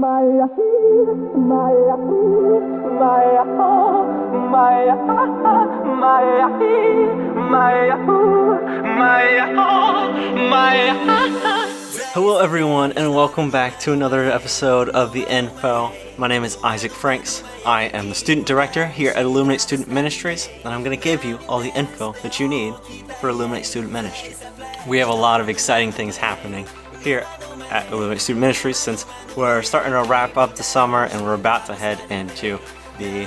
Hello everyone, and welcome back to another episode of The Info. My name is Isaac Franks. I am the student director here at Illuminate Student Ministries, and I'm going to give you all the info that you need for Illuminate Student Ministry. We have a lot of exciting things happening here at Illuminate Student Ministries since we're starting to wrap up the summer and we're about to head into the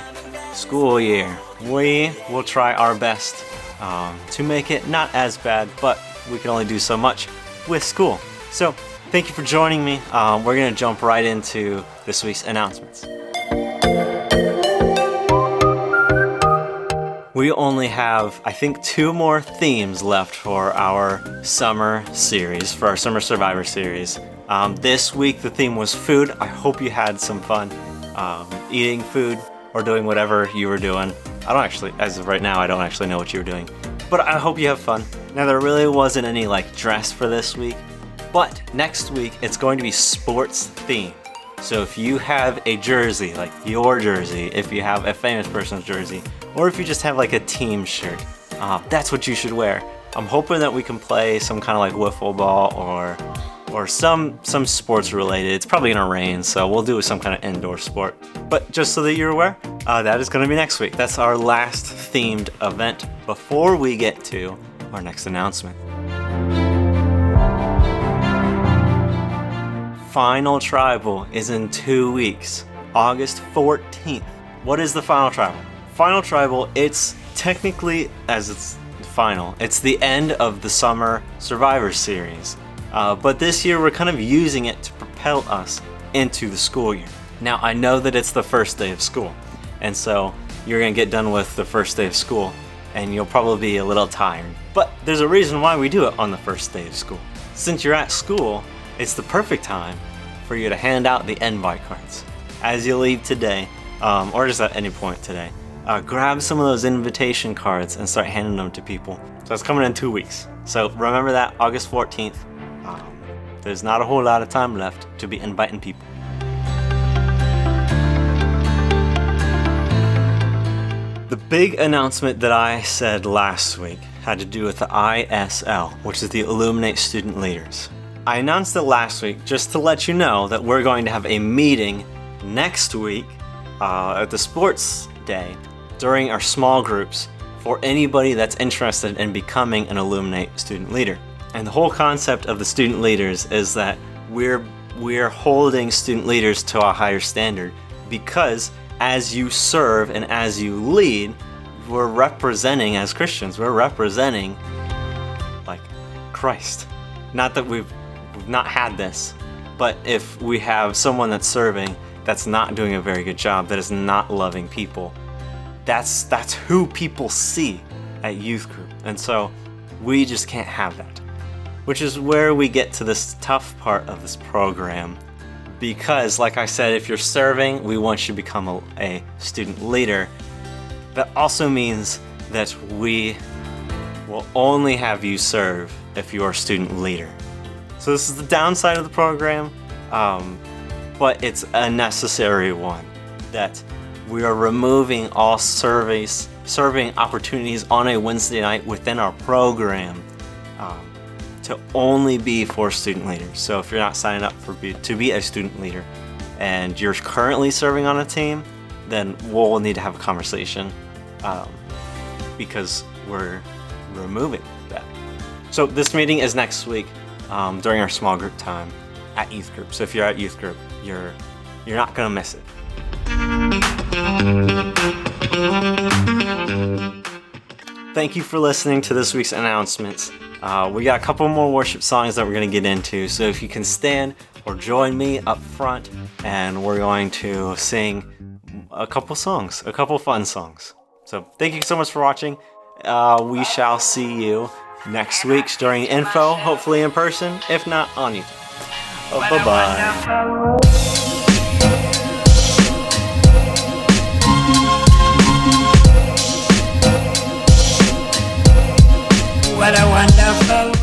school year. We will try our best to make it not as bad, but we can only do so much with school. So, thank you for joining me. We're going to jump right into this week's announcements. We only have, I think, 2 more themes left for our summer series, for our Summer Survivor series. This week, the theme was food. I hope you had some fun eating food or doing whatever you were doing. As of right now, I don't actually know what you were doing. But I hope you have fun. Now, there really wasn't any, dress for this week. But next week, it's going to be sports themed. So if you have a jersey, like your jersey, if you have a famous person's jersey, or if you just have a team shirt, that's what you should wear. I'm hoping that we can play some kind of wiffle ball or some sports related. It's probably gonna rain, so we'll do some kind of indoor sport. But just so that you're aware, that is gonna be next week. That's our last themed event before we get to our next announcement. Final Tribal is in 2 weeks, August 14th. What is the Final Tribal? Final Tribal, it's technically, as it's final, it's the end of the Summer Survivor series. But this year we're kind of using it to propel us into the school year. Now I know that it's the first day of school, and so you're gonna get done with the first day of school, and you'll probably be a little tired. But there's a reason why we do it on the first day of school. Since you're at school, it's the perfect time for you to hand out the invite cards. As you leave today, or just at any point today, grab some of those invitation cards and start handing them to people. So it's coming in 2 weeks. So remember that, August 14th. There's not a whole lot of time left to be inviting people. The big announcement that I said last week had to do with the ISL, which is the Illuminate Student Leaders. I announced it last week just to let you know that we're going to have a meeting next week at the sports day during our small groups for anybody that's interested in becoming an Illuminate student leader. And the whole concept of the student leaders is that we're holding student leaders to a higher standard because as you serve and as you lead, we're representing, as Christians, we're representing Christ. Not that we've not had this, but if we have someone that's serving that's not doing a very good job, that is not loving people, that's who people see at youth group. And so we just can't have that, which is where we get to this tough part of this program. Because like I said, if you're serving, we want you to become a student leader. That also means that we will only have you serve if you're a student leader. So this is the downside of the program, but it's a necessary one, that we are removing all serving opportunities on a Wednesday night within our program to only be for student leaders. So if you're not signing up to be a student leader and you're currently serving on a team, then we'll need to have a conversation because we're removing that. So this meeting is next week. During our small group time at youth group. So if you're at youth group, you're not gonna miss it. Thank you for listening to this week's announcements. We got a couple more worship songs that we're gonna get into. So if you can stand or join me up front, and we're going to sing a couple fun songs. So thank you so much for watching. We shall see you next week during Info, hopefully in person, if not on YouTube. Bye-bye. What a wonderful